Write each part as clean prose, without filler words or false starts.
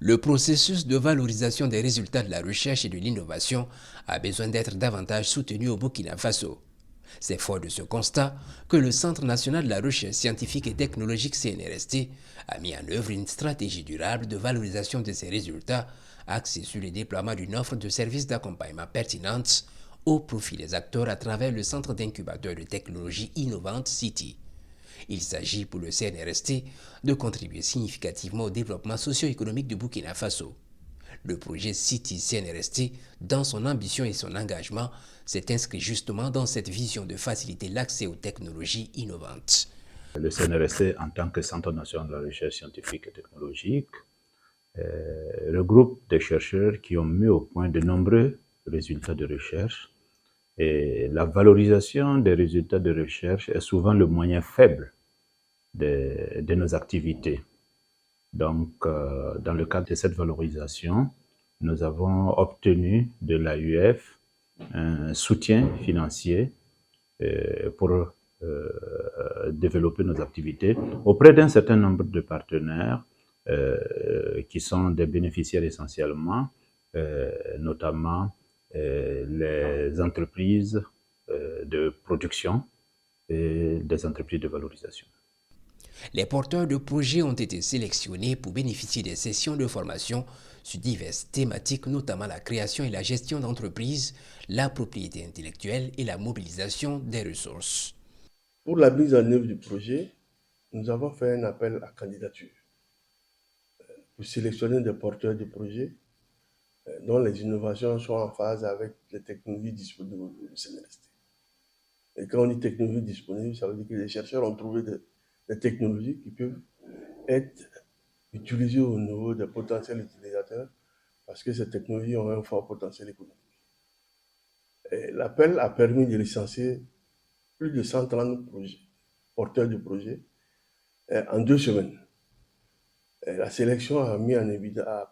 Le processus de valorisation des résultats de la recherche et de l'innovation a besoin d'être davantage soutenu au Burkina Faso. C'est fort de ce constat que le Centre national de la recherche scientifique et technologique CNRST a mis en œuvre une stratégie durable de valorisation de ces résultats axée sur le déploiement d'une offre de services d'accompagnement pertinente au profit des acteurs à travers le Centre d'incubateur de technologies innovantes CITI. Il s'agit pour le CNRST de contribuer significativement au développement socio-économique du Burkina Faso. Le projet City CNRST, dans son ambition et son engagement, s'est inscrit justement dans cette vision de faciliter l'accès aux technologies innovantes. Le CNRST, en tant que Centre national de la recherche scientifique et technologique, regroupe des chercheurs qui ont mis au point de nombreux résultats de recherche. Et la valorisation des résultats de recherche est souvent le moyen faible de nos activités. Donc, dans le cadre de cette valorisation, nous avons obtenu de l'AUF un soutien financier pour développer nos activités auprès d'un certain nombre de partenaires qui sont des bénéficiaires essentiellement, notamment les entreprises de production et des entreprises de valorisation. Les porteurs de projets ont été sélectionnés pour bénéficier des sessions de formation sur diverses thématiques, notamment la création et la gestion d'entreprises, la propriété intellectuelle et la mobilisation des ressources. Pour la mise en œuvre du projet, nous avons fait un appel à candidature pour sélectionner des porteurs de projets dont les innovations sont en phase avec les technologies disponibles du CNRST. Et quand on dit technologie disponible, ça veut dire que les chercheurs ont trouvé des technologies qui peuvent être utilisées au niveau des potentiels utilisateurs parce que ces technologies ont un fort potentiel économique. L'appel a permis de licencier plus de 130 projets, porteurs de projets en 2 semaines. La sélection a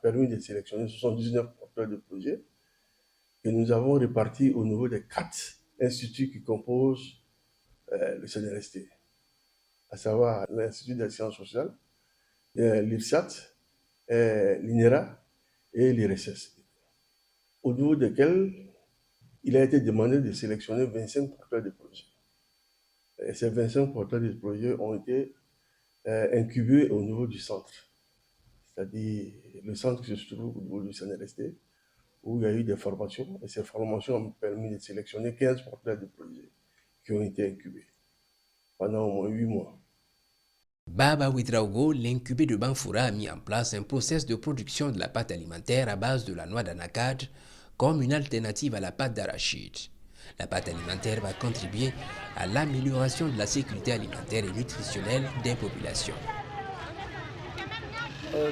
permis de sélectionner 79 porteurs de projets que nous avons répartis au niveau des 4 instituts qui composent le CNRST, à savoir l'Institut des sciences sociales, l'IRSAT, l'INERA et l'IRSS, au niveau desquels il a été demandé de sélectionner 25 porteurs de projets. Et ces 25 porteurs de projets ont été incubés au niveau du centre, c'est-à-dire le centre qui se trouve au niveau du CNRST, où il y a eu des formations, et ces formations ont permis de sélectionner 15 porteurs de projets qui ont été incubés pendant au moins 8 mois. Baba Ouedraogo, l'incubé de Banfoura, a mis en place un process de production de la pâte alimentaire à base de la noix d'anacarde comme une alternative à la pâte d'arachide. La pâte alimentaire va contribuer à l'amélioration de la sécurité alimentaire et nutritionnelle des populations.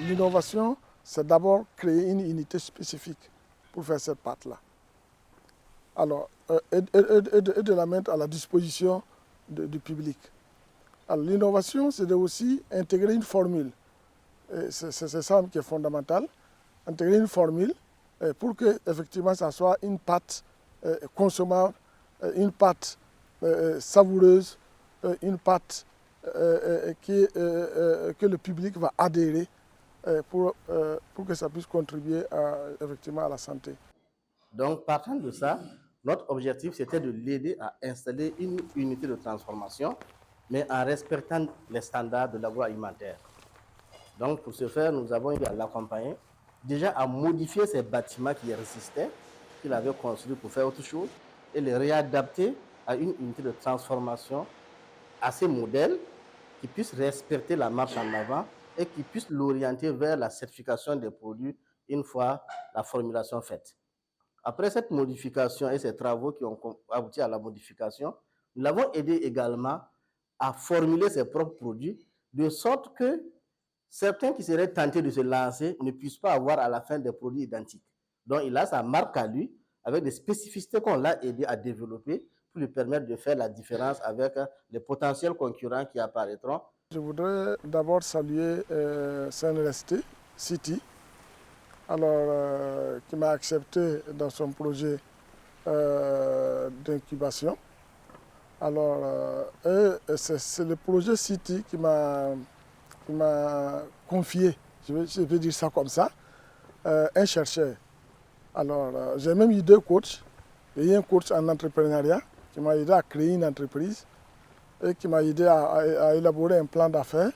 L'innovation, c'est d'abord créer une unité spécifique pour faire cette pâte-là. Alors, et de la mettre à la disposition du public. Alors, l'innovation, c'est aussi intégrer une formule. C'est ça qui est fondamental. Intégrer une formule pour que, effectivement, ça soit une pâte consommable, une pâte savoureuse, une pâte que le public va adhérer pour que ça puisse contribuer effectivement à la santé. Donc, partant de ça, notre objectif, c'était de l'aider à installer une unité de transformation, mais en respectant les standards de l'agroalimentaire. Donc, pour ce faire, nous avons eu à l'accompagner, déjà à modifier ces bâtiments qui résistaient, qu'il avait construits pour faire autre chose, et les réadapter à une unité de transformation assez modèle, qui puisse respecter la marche en avant et qui puisse l'orienter vers la certification des produits une fois la formulation faite. Après cette modification et ces travaux qui ont abouti à la modification, nous l'avons aidé également à formuler ses propres produits, de sorte que certains qui seraient tentés de se lancer ne puissent pas avoir à la fin des produits identiques. Donc, il a sa marque à lui, avec des spécificités qu'on l'a aidé à développer pour lui permettre de faire la différence avec les potentiels concurrents qui apparaîtront. Je voudrais d'abord saluer CNRST, City, alors, qui m'a accepté dans son projet d'incubation. Alors, c'est le projet City qui m'a confié, je vais dire ça comme ça, un chercheur. Alors, j'ai même eu 2 coachs. Il y a un coach en entrepreneuriat qui m'a aidé à créer une entreprise et qui m'a aidé à élaborer un plan d'affaires,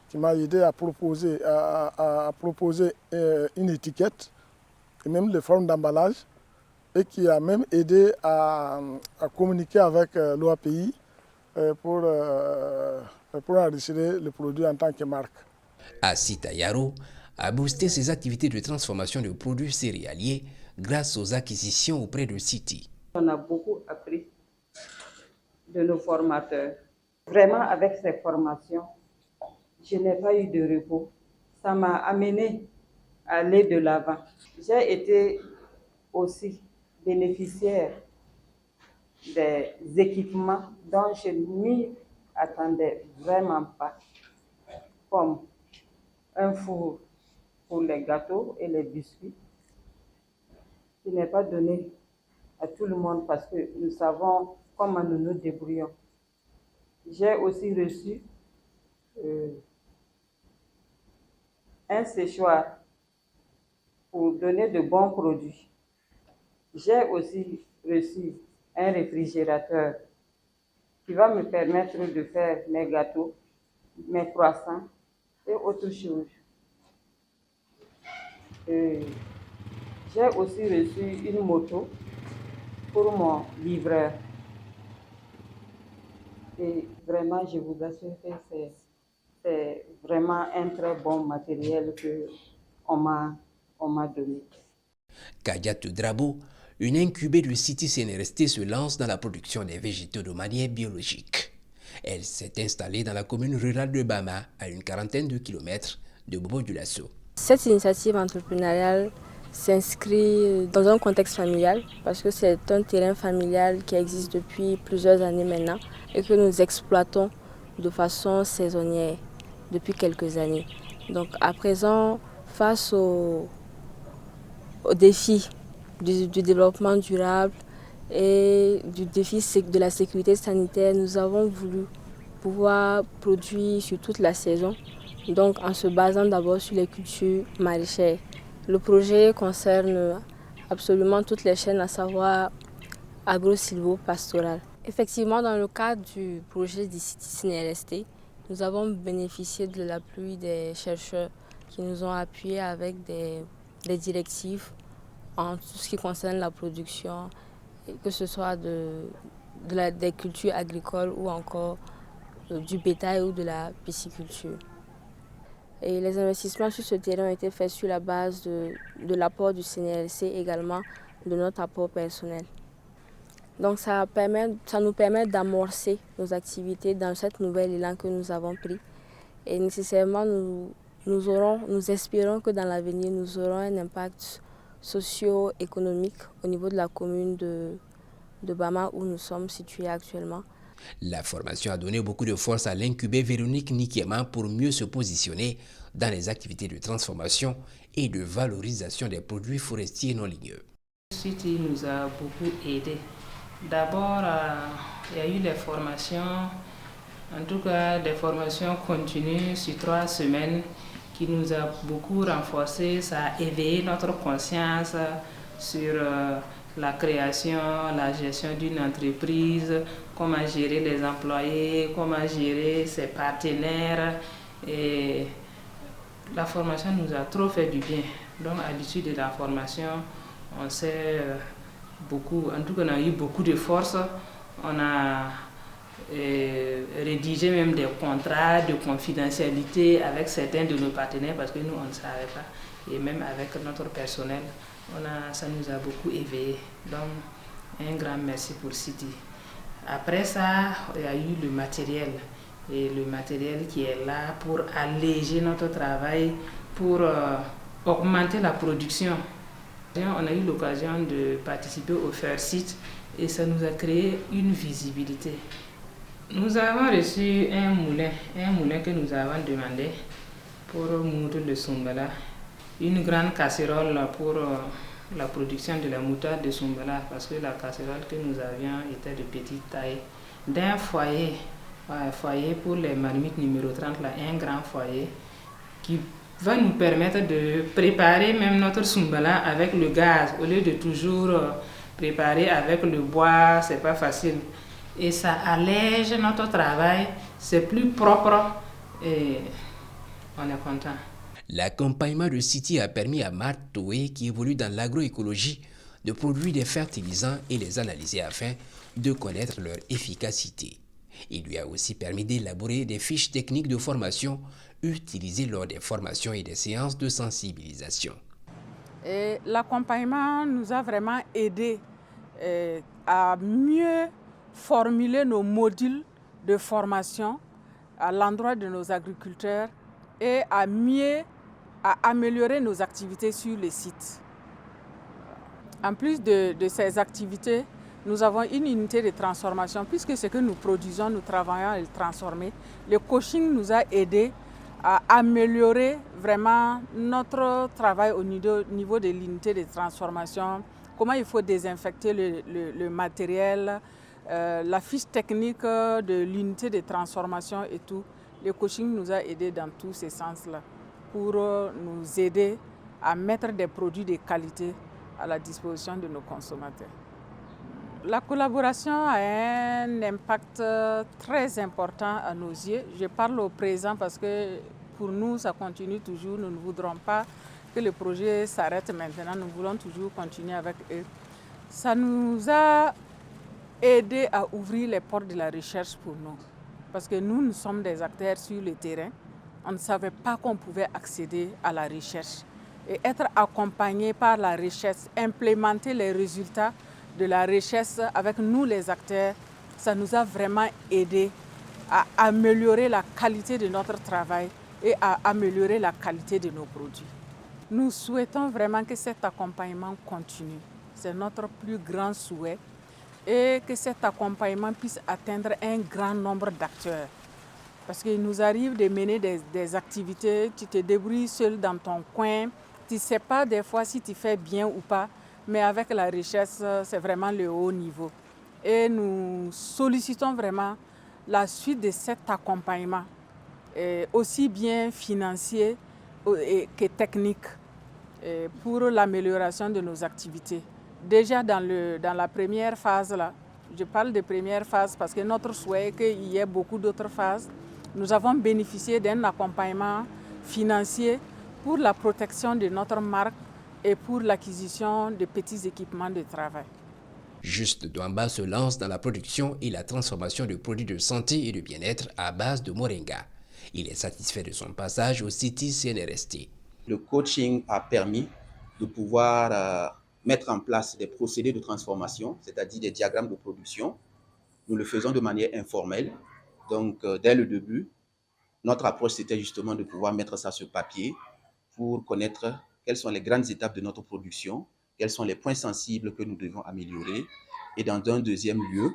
qui m'a aidé à proposer une étiquette et même les formes d'emballage, et qui a même aidé à communiquer avec l'OAPI pour enregistrer le produit en tant que marque. Assita Yaro a boosté ses activités de transformation de produits céréaliers grâce aux acquisitions auprès de City. On a beaucoup appris de nos formateurs. Vraiment, avec ces formations, je n'ai pas eu de repos. Ça m'a amené à aller de l'avant. J'ai été aussi bénéficiaire des équipements dont je ne m'y attendais vraiment pas, comme un four pour les gâteaux et les biscuits, qui n'est pas donné à tout le monde parce que nous savons comment nous nous débrouillons. J'ai aussi reçu un séchoir pour donner de bons produits. J'ai aussi reçu un réfrigérateur qui va me permettre de faire mes gâteaux, mes croissants et autres choses. J'ai aussi reçu une moto pour mon livreur. Et vraiment, je vous assure que c'est vraiment un très bon matériel qu'on m'a donné. Kadiatou Drabo, une incubée de City CNRST, se lance dans la production des végétaux de manière biologique. Elle s'est installée dans la commune rurale de Bama, à une quarantaine de kilomètres de Bobo-Dioulasso. Cette initiative entrepreneuriale s'inscrit dans un contexte familial parce que c'est un terrain familial qui existe depuis plusieurs années maintenant et que nous exploitons de façon saisonnière depuis quelques années. Donc à présent, face aux défis du développement durable et du défi de la sécurité sanitaire, nous avons voulu pouvoir produire sur toute la saison, donc en se basant d'abord sur les cultures maraîchères. Le projet concerne absolument toutes les chaînes, à savoir agro-silvo-pastorales. Effectivement, dans le cadre du projet du CNRST, nous avons bénéficié de l'appui des chercheurs qui nous ont appuyés avec des directives en tout ce qui concerne la production, que ce soit des cultures agricoles ou encore du bétail ou de la pisciculture. Et les investissements sur ce terrain ont été faits sur la base de l'apport du CNRST, également de notre apport personnel. Donc ça nous permet d'amorcer nos activités dans cette nouvelle élan que nous avons pris. Et nécessairement, nous espérons que dans l'avenir, nous aurons un impact socio-économique au niveau de la commune de Bama où nous sommes situés actuellement. La formation a donné beaucoup de force à l'incubée Véronique Nikiema pour mieux se positionner dans les activités de transformation et de valorisation des produits forestiers non ligneux. City nous a beaucoup aidés. D'abord, il y a eu les formations, en tout cas des formations continues sur 3 semaines qui nous a beaucoup renforcés. Ça a éveillé notre conscience sur la création, la gestion d'une entreprise, comment gérer les employés, comment gérer ses partenaires. Et la formation nous a trop fait du bien. Donc à l'issue de la formation, on s'est beaucoup, en tout cas on a eu beaucoup de force. On a rédigé même des contrats de confidentialité avec certains de nos partenaires parce que nous on ne savait pas. Et même avec notre personnel, ça nous a beaucoup éveillés. Donc un grand merci pour City. Après ça, il y a eu le matériel. Et le matériel qui est là pour alléger notre travail, pour augmenter la production. On a eu l'occasion de participer au Fair Site et ça nous a créé une visibilité. Nous avons reçu un moulin que nous avons demandé pour moudre le Soumbala, une grande casserole pour la production de la moutarde de Soumbala, parce que la casserole que nous avions était de petite taille, d'un foyer pour les marmites numéro 30, là, un grand foyer qui va nous permettre de préparer même notre Sumbala avec le gaz, au lieu de toujours préparer avec le bois, c'est pas facile. Et ça allège notre travail, c'est plus propre et on est content. L'accompagnement de City a permis à Marthe Toé, qui évolue dans l'agroécologie, de produire des fertilisants et les analyser afin de connaître leur efficacité. Il lui a aussi permis d'élaborer des fiches techniques de formation utilisées lors des formations et des séances de sensibilisation. L'accompagnement nous a vraiment aidé à mieux formuler nos modules de formation à l'endroit de nos agriculteurs et à améliorer nos activités sur les sites. En plus de ces activités, nous avons une unité de transformation, puisque ce que nous produisons, nous travaillons à le transformer. Le coaching nous a aidés à améliorer vraiment notre travail au niveau de l'unité de transformation, comment il faut désinfecter le matériel, la fiche technique de l'unité de transformation et tout. Le coaching nous a aidés dans tous ces sens-là pour nous aider à mettre des produits de qualité à la disposition de nos consommateurs. La collaboration a un impact très important à nos yeux. Je parle au présent parce que pour nous, ça continue toujours. Nous ne voudrons pas que le projet s'arrête maintenant. Nous voulons toujours continuer avec eux. Ça nous a aidé à ouvrir les portes de la recherche pour nous. Parce que nous sommes des acteurs sur le terrain. On ne savait pas qu'on pouvait accéder à la recherche. Et être accompagné par la recherche, implémenter les résultats de la recherche avec nous les acteurs, ça nous a vraiment aidé à améliorer la qualité de notre travail et à améliorer la qualité de nos produits. Nous souhaitons vraiment que cet accompagnement continue. C'est notre plus grand souhait et que cet accompagnement puisse atteindre un grand nombre d'acteurs. Parce qu'il nous arrive de mener des activités, tu te débrouilles seul dans ton coin, tu ne sais pas des fois si tu fais bien ou pas, mais avec la recherche, c'est vraiment le haut niveau. Et nous sollicitons vraiment la suite de cet accompagnement, aussi bien financier que technique, pour l'amélioration de nos activités. Déjà dans la première phase, là, je parle de première phase parce que notre souhait est qu'il y ait beaucoup d'autres phases. Nous avons bénéficié d'un accompagnement financier pour la protection de notre marque et pour l'acquisition de petits équipements de travail. Juste Douamba se lance dans la production et la transformation de produits de santé et de bien-être à base de moringa. Il est satisfait de son passage au City CNRST. Le coaching a permis de pouvoir mettre en place des procédés de transformation, c'est-à-dire des diagrammes de production. Nous le faisons de manière informelle. Donc, dès le début, notre approche, c'était justement de pouvoir mettre ça sur papier pour connaître quelles sont les grandes étapes de notre production, quels sont les points sensibles que nous devons améliorer. Et dans un deuxième lieu,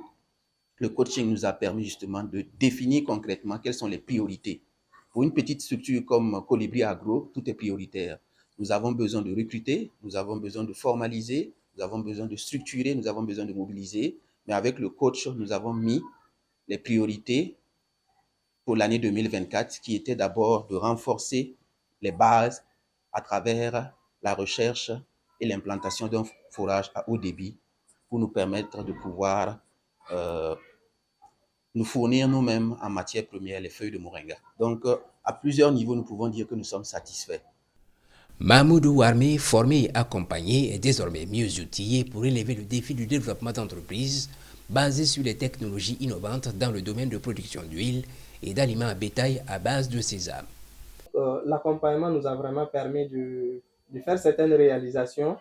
le coaching nous a permis justement de définir concrètement quelles sont les priorités. Pour une petite structure comme Colibri Agro, tout est prioritaire. Nous avons besoin de recruter, nous avons besoin de formaliser, nous avons besoin de structurer, nous avons besoin de mobiliser. Mais avec le coach, nous avons mis les priorités pour l'année 2024, qui était d'abord de renforcer les bases à travers la recherche et l'implantation d'un forage à haut débit pour nous permettre de pouvoir nous fournir nous-mêmes en matière première les feuilles de moringa. Donc, à plusieurs niveaux, nous pouvons dire que nous sommes satisfaits. Mahmoudou Warmé, formé et accompagné, est désormais mieux outillé pour relever le défi du développement d'entreprises basées sur les technologies innovantes dans le domaine de production d'huile et d'aliments à bétail à base de sésame. L'accompagnement nous a vraiment permis de faire certaines réalisations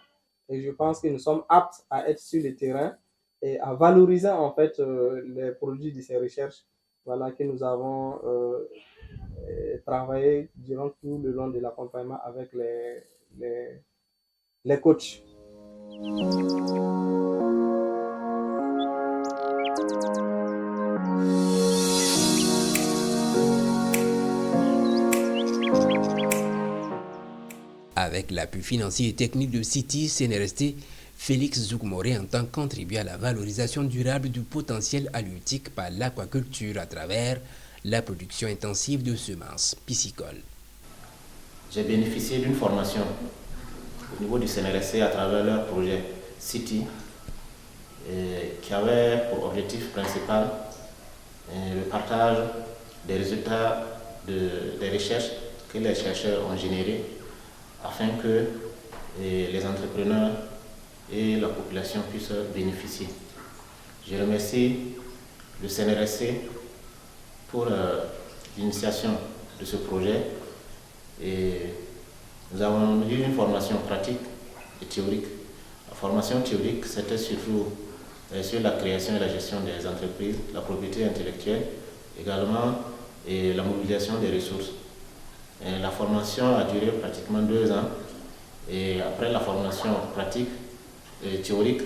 et je pense que nous sommes aptes à être sur le terrain et à valoriser en fait les produits de ces recherches que nous avons travaillé durant tout le long de l'accompagnement avec les coachs. Avec l'appui financier et technique de City CNRST, Félix Zougmoré entend contribuer à la valorisation durable du potentiel halieutique par l'aquaculture à travers la production intensive de semences piscicoles. j'ai bénéficié d'une formation au niveau du CNRSC à travers leur projet City, qui avait pour objectif principal le partage des résultats des recherches que les chercheurs ont générées afin que les entrepreneurs et la population puissent bénéficier. Je remercie le CNRSC pour l'initiation de ce projet et nous avons eu une formation pratique et théorique. La formation théorique, c'était surtout sur la création et la gestion des entreprises, la propriété intellectuelle, également et la mobilisation des ressources. Et la formation a duré pratiquement 2 ans et après la formation pratique et théorique,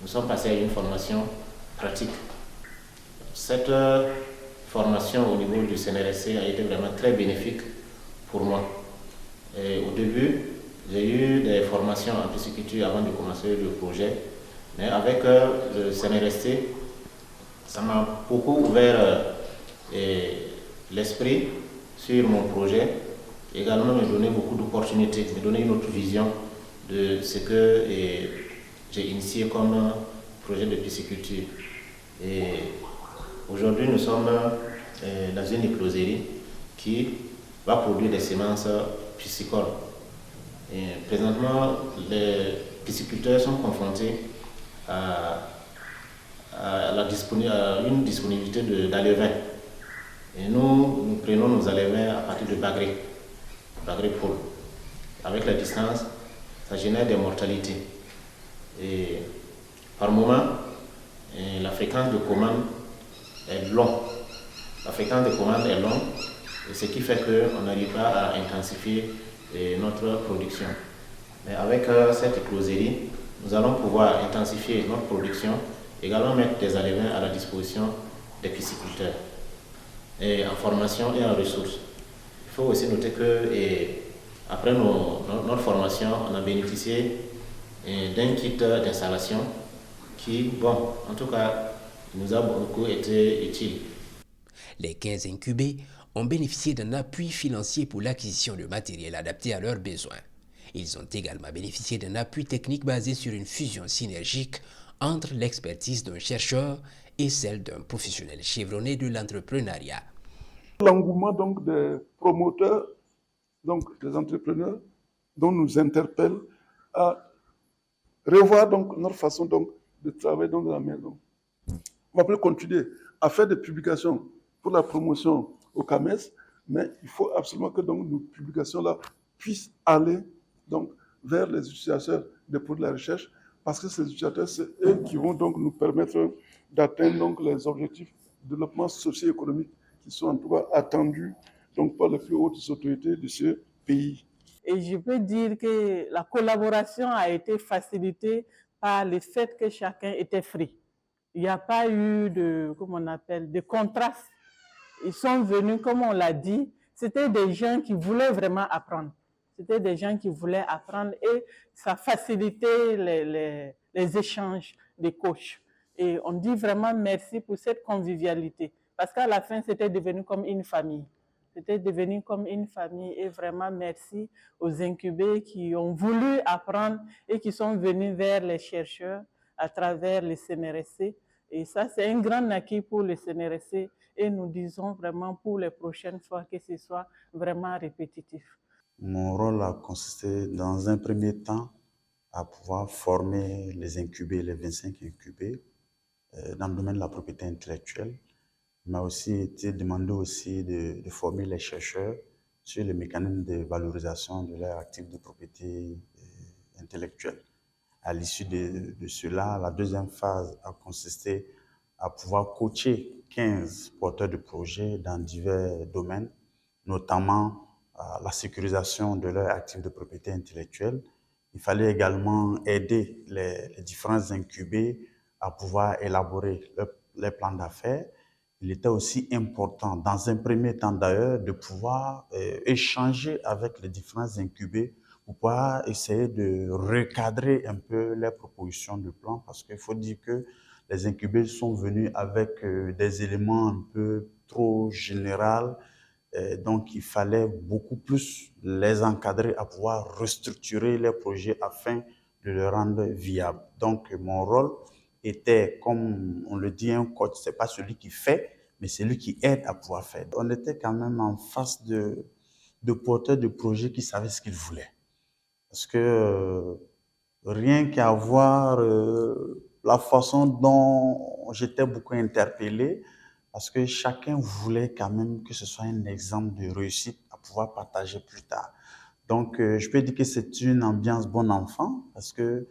nous sommes passés à une formation pratique. Cette formation au niveau du CNRSC a été vraiment très bénéfique pour moi. Et au début, j'ai eu des formations en pisciculture avant de commencer le projet, mais avec le CNRSC, ça m'a beaucoup ouvert l'esprit sur mon projet, également me donner beaucoup d'opportunités, me donner une autre vision de ce que j'ai initié comme projet de pisciculture. Et aujourd'hui, nous sommes dans une écloserie qui va produire des semences piscicoles. Et présentement, les pisciculteurs sont confrontés à une disponibilité d'alevins. Et nous prenons nos alevins à partir de bagré pôle. Avec la distance, ça génère des mortalités. Et par moment, la fréquence de commande est longue. Et ce qui fait qu'on n'arrive pas à intensifier notre production. Mais avec cette écloserie, nous allons pouvoir intensifier notre production, également mettre des alevins à la disposition des pisciculteurs, et en formation et en ressources. Il faut aussi noter que après notre formation, on a bénéficié d'un kit d'installation qui, en tout cas, nous a beaucoup été utile. Les 15 incubés ont bénéficié d'un appui financier pour l'acquisition de matériel adapté à leurs besoins. Ils ont également bénéficié d'un appui technique basé sur une fusion synergique entre l'expertise d'un chercheur et celle d'un professionnel chevronné de l'entrepreneuriat. L'engouement donc des promoteurs, donc des entrepreneurs, dont nous interpelle à revoir donc notre façon donc de travailler dans la maison. On va plus continuer à faire des publications pour la promotion au CAMES, mais il faut absolument que donc nos publications-là puissent aller donc vers les utilisateurs des produits de la recherche, parce que ces utilisateurs, c'est eux qui vont donc nous permettre d'atteindre donc les objectifs de développement socio-économique qui sont en tout cas attendus donc par les plus hautes autorités de ce pays. Et je peux dire que la collaboration a été facilitée par le fait que chacun était free. Il n'y a pas eu de contraste. Ils sont venus, comme on l'a dit, c'était des gens qui voulaient vraiment apprendre. C'était des gens qui voulaient apprendre et ça facilitait les échanges des coachs. Et on dit vraiment merci pour cette convivialité. Parce qu'à la fin, c'était devenu comme une famille. C'était devenu comme une famille et vraiment merci aux incubés qui ont voulu apprendre et qui sont venus vers les chercheurs à travers le CNRSC. Et ça, c'est un grand acquis pour le CNRSC et nous disons vraiment pour les prochaines fois que ce soit vraiment répétitif. Mon rôle a consisté dans un premier temps à pouvoir former les incubés, les 25 incubés dans le domaine de la propriété intellectuelle. Il m'a aussi été demandé aussi de former les chercheurs sur les mécanismes de valorisation de leurs actifs de propriété intellectuelle. À l'issue de cela, la deuxième phase a consisté à pouvoir coacher 15 porteurs de projets dans divers domaines, notamment la sécurisation de leurs actifs de propriété intellectuelle. Il fallait également aider les différents incubés à pouvoir élaborer les plans d'affaires. Il était aussi important, dans un premier temps d'ailleurs, de pouvoir échanger avec les différents incubés pour pouvoir essayer de recadrer un peu les propositions de plan, parce qu'il faut dire que les incubés sont venus avec des éléments un peu trop généraux Donc, il fallait beaucoup plus les encadrer à pouvoir restructurer les projets afin de les rendre viables. Donc, mon rôle était, comme on le dit, un coach, c'est pas celui qui fait, mais c'est lui qui aide à pouvoir faire. On était quand même en face de porteurs de projets qui savaient ce qu'ils voulaient. Parce que rien qu'à voir la façon dont j'étais beaucoup interpellé, parce que chacun voulait quand même que ce soit un exemple de réussite à pouvoir partager plus tard. Donc, je peux dire que c'est une ambiance bon enfant, parce que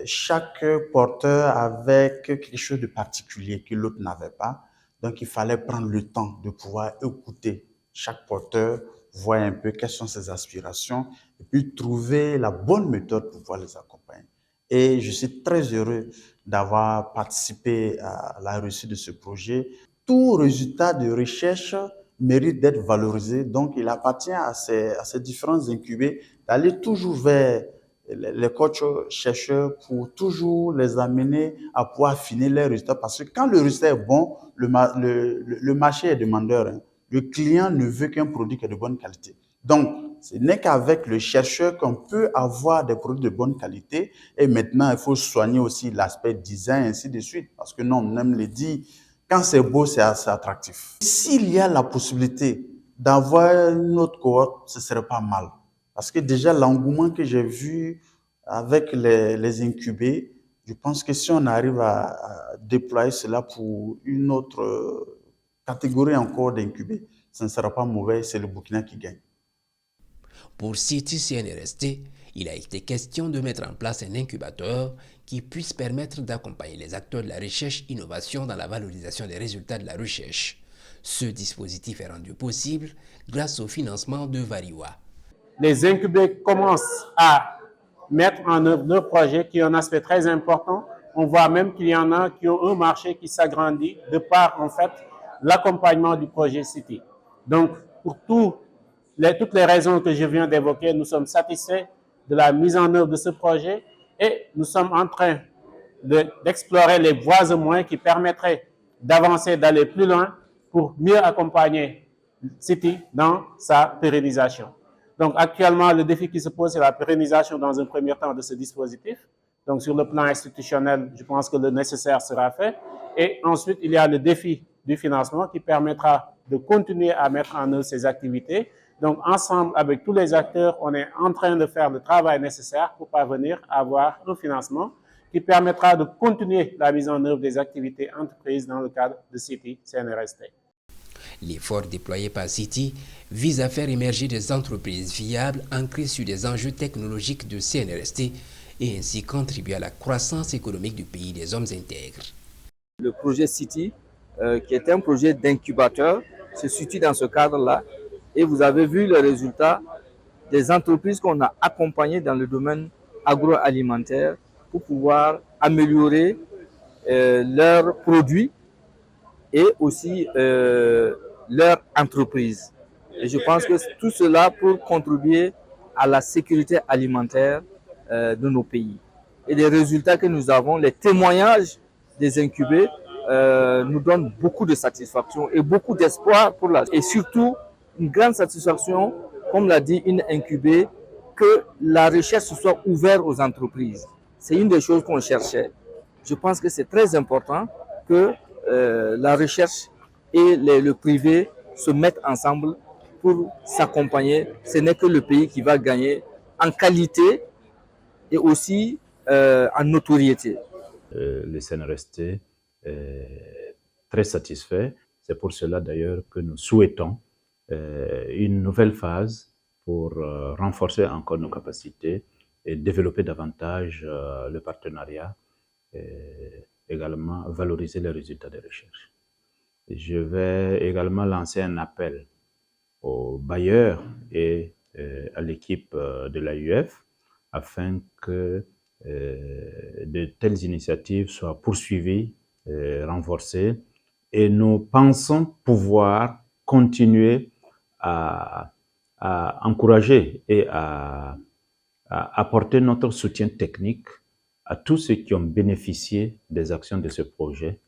chaque porteur avait quelque chose de particulier que l'autre n'avait pas. Donc, il fallait prendre le temps de pouvoir écouter chaque porteur, voir un peu quelles sont ses aspirations, et puis trouver la bonne méthode pour pouvoir les accompagner. Et je suis très heureux d'avoir participé à la réussite de ce projet. Tout résultat de recherche mérite d'être valorisé. Donc, il appartient à ces différents incubés d'aller toujours vers les coachs chercheurs pour toujours les amener à pouvoir affiner les résultats. Parce que quand le résultat est bon, le marché est demandeur. Hein. Le client ne veut qu'un produit qui est de bonne qualité. Donc, ce n'est qu'avec le chercheur qu'on peut avoir des produits de bonne qualité. Et maintenant, il faut soigner aussi l'aspect design, ainsi de suite. Parce que non, on aime le dire, quand c'est beau, c'est assez attractif. S'il y a la possibilité d'avoir une autre cohorte, ce serait pas mal. Parce que déjà, l'engouement que j'ai vu avec les incubés, je pense que si on arrive à déployer cela pour une autre catégorie encore d'incubés, ce ne sera pas mauvais, c'est le Burkina qui gagne. Pour City CNRST, il a été question de mettre en place un incubateur qui puisse permettre d'accompagner les acteurs de la recherche-innovation dans la valorisation des résultats de la recherche. Ce dispositif est rendu possible grâce au financement de Variwa. Les incubés commencent à mettre en œuvre leurs projets qui ont un aspect très important. On voit même qu'il y en a qui ont un marché qui s'agrandit de par, en fait, l'accompagnement du projet City. Donc, pour toutes les raisons que je viens d'évoquer, nous sommes satisfaits de la mise en œuvre de ce projet et nous sommes en train d'explorer les voies et moyens qui permettraient d'avancer, d'aller plus loin pour mieux accompagner City dans sa pérennisation. Donc, actuellement, le défi qui se pose, c'est la pérennisation dans un premier temps de ce dispositif. Donc, sur le plan institutionnel, je pense que le nécessaire sera fait. Et ensuite, il y a le défi du financement qui permettra de continuer à mettre en œuvre ces activités. Donc, ensemble, avec tous les acteurs, on est en train de faire le travail nécessaire pour parvenir à avoir un financement qui permettra de continuer la mise en œuvre des activités entreprises dans le cadre de City CNRST. L'effort déployé par City vise à faire émerger des entreprises viables ancrées sur des enjeux technologiques de CNRST et ainsi contribuer à la croissance économique du pays des hommes intègres. Le projet City, qui est un projet d'incubateur, se situe dans ce cadre-là et vous avez vu le résultat des entreprises qu'on a accompagnées dans le domaine agroalimentaire pour pouvoir améliorer leurs produits et aussi leur entreprise. Et je pense que tout cela pour contribuer à la sécurité alimentaire de nos pays. Et les résultats que nous avons, les témoignages des incubés nous donnent beaucoup de satisfaction et beaucoup d'espoir pour la... Et surtout, une grande satisfaction, comme l'a dit une incubée, que la recherche soit ouverte aux entreprises. C'est une des choses qu'on cherchait. Je pense que c'est très important que la recherche et le privé se mettent ensemble pour s'accompagner. Ce n'est que le pays qui va gagner en qualité et aussi en notoriété. Le CNRST est très satisfait. C'est pour cela d'ailleurs que nous souhaitons une nouvelle phase pour renforcer encore nos capacités et développer davantage le partenariat et également valoriser les résultats des recherches. Je vais également lancer un appel aux bailleurs et à l'équipe de l'AUF afin que de telles initiatives soient poursuivies, renforcées, et nous pensons pouvoir continuer à encourager et à apporter notre soutien technique à tous ceux qui ont bénéficié des actions de ce projet,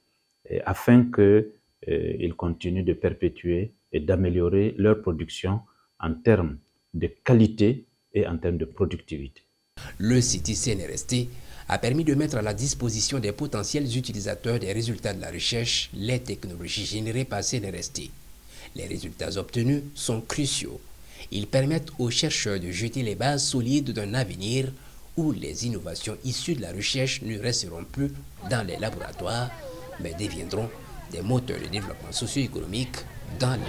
afin que ils continuent de perpétuer et d'améliorer leur production en termes de qualité et en termes de productivité. Le City CNRST a permis de mettre à la disposition des potentiels utilisateurs des résultats de la recherche les technologies générées par CNRST. Les résultats obtenus sont cruciaux. Ils permettent aux chercheurs de jeter les bases solides d'un avenir où les innovations issues de la recherche ne resteront plus dans les laboratoires, mais deviendront des moteurs de développement socio-économique dans les